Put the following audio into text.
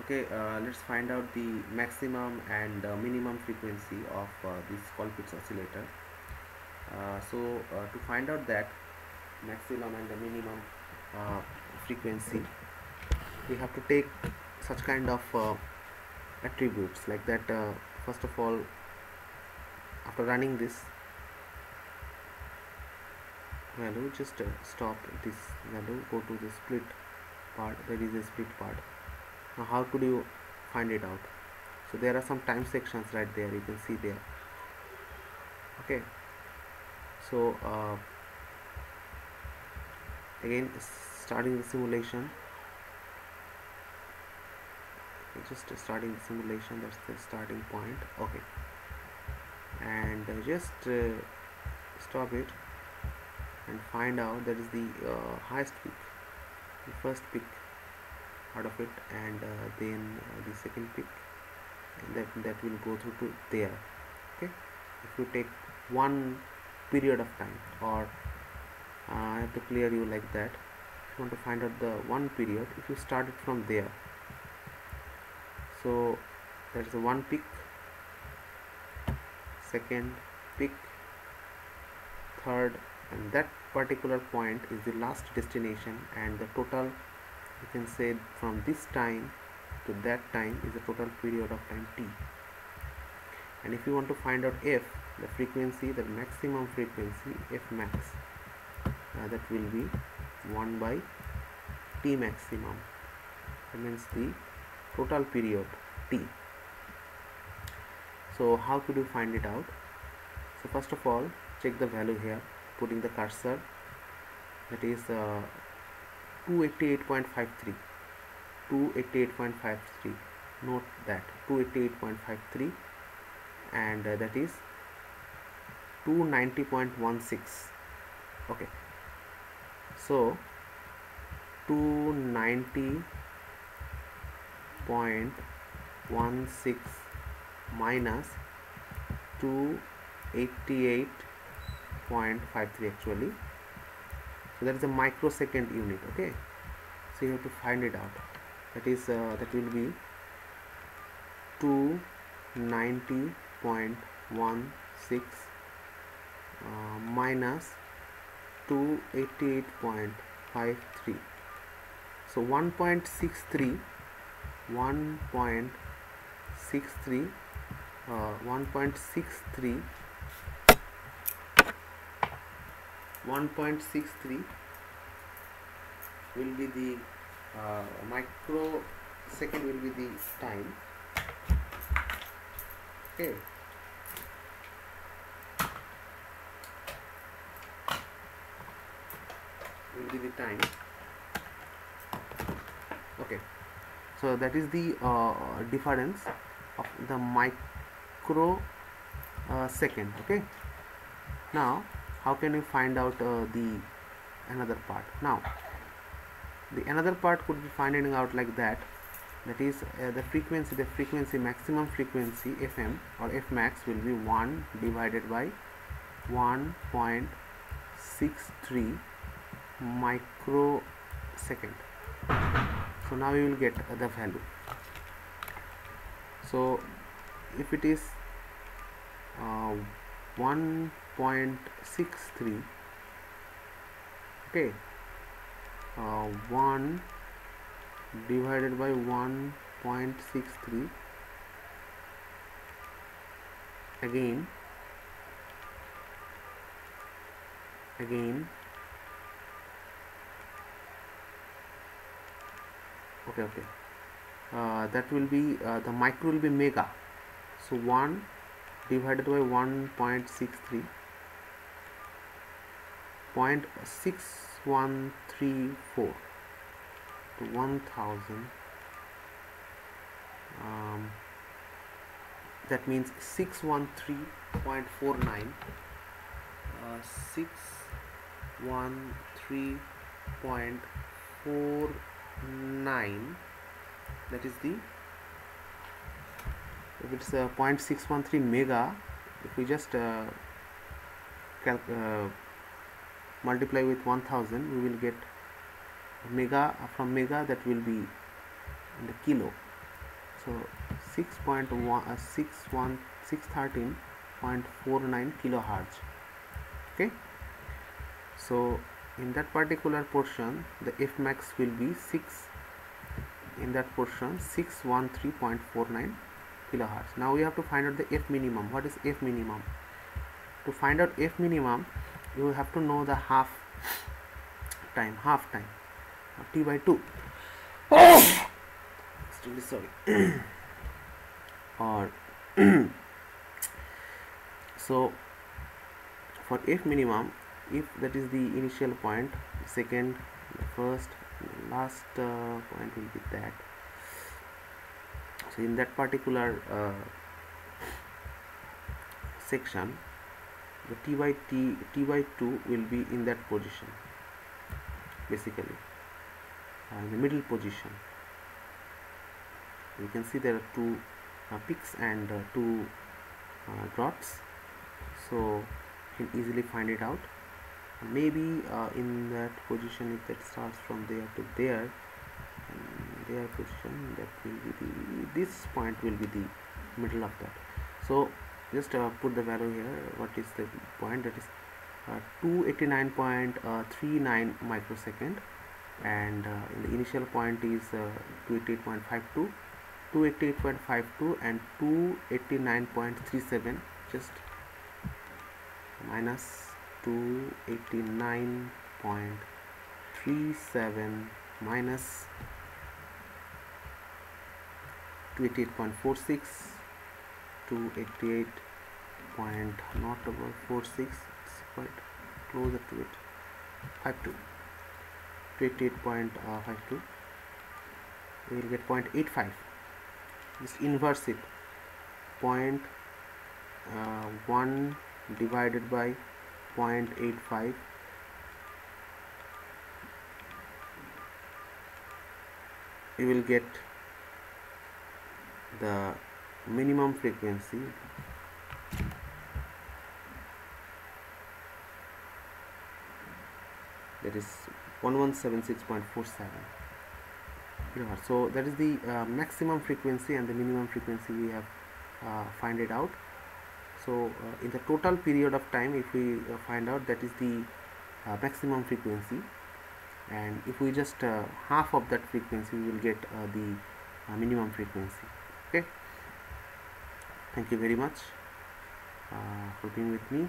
Okay, let's find out the maximum and minimum frequency of this Colpitts oscillator. To find out that maximum and the minimum uh, frequency, we have to take such kind of attributes like that. First of all, after running this value, just stop this value, go to the split part. There is a split part. Now how could you find it out? So there are some time sections right there, you can see there. Okay, so again starting the simulation. Okay, just starting the simulation, that's the starting point. Okay, and just stop it and find out that is the highest peak, the first peak out of it, and then the second peak, and that will go through to there. Okay, if you take one period of time, or I have to clear you like that. If you want to find out the one period, if you start it from there, so that is the one peak, second peak, third, and that particular point is the last destination, and the total, you can say, from this time to that time is the total period of time t. And if you want to find out f, the frequency, the maximum frequency, f max, that will be 1 by t maximum. That means the total period t. So how could you find it out? So first of all, check the value here, putting the cursor, that is 288.53, 288.53, note that 288.53, and that is 290.16. okay, so 290.16 minus 288.53 actually, so that is a microsecond unit. Okay, so you have to find it out. That is that will be 290.16 minus 288.53. So 1.63 1.63 1.63 1.63 will be the microsecond will be the time. Okay, will be the time. Okay, so that is the difference of the micro second. Okay, now how can you find out the another part? Now the another part could be finding out like that, that is the frequency maximum frequency fm or f max will be 1 divided by 1.63 microsecond. So now you will get the value. So if it is 1.63, okay, 1 divided by 1.63, again okay, that will be the micro will be mega, so 1 divided by 1.63, 0.6134 to 1000, that means 613.49, 613.49, that is the, if it's 0.613 mega, if we just multiply with 1000, we will get mega. From mega, that will be in the kilo. So 613.49 kilohertz. Okay, so in that particular portion the f max will be 6, in that portion 613.49 kilohertz. Now we have to find out the f minimum. What is f minimum? To find out f minimum, you have to know the half time, t by 2. Extremely sorry. Or so for f minimum, if that is the initial point, second, the first, last point will be that. So in that particular section, the t by 2 will be in that position, basically in the middle position. You can see there are two peaks and two dots, so you can easily find it out. Maybe in that position, if that starts from there to there, their position, that will be this point will be the middle of that. So just put the value here. What is the point? That is 289.39 microsecond, and in the initial point is 288.52, 288.52 and 289.37. Just minus 289.37 minus 288.46, 288 point not about 46, it's quite closer to it, 52, 288.52. we will get 0.85. Just inverse it, 0.1 divided by 0.85, you will get the minimum frequency, that is 1176.47 kilohertz. So that is the maximum frequency, and the minimum frequency we have find it out. So in the total period of time, if we find out, that is the maximum frequency, and if we just half of that frequency, we will get the minimum frequency. Okay, thank you very much for being with me.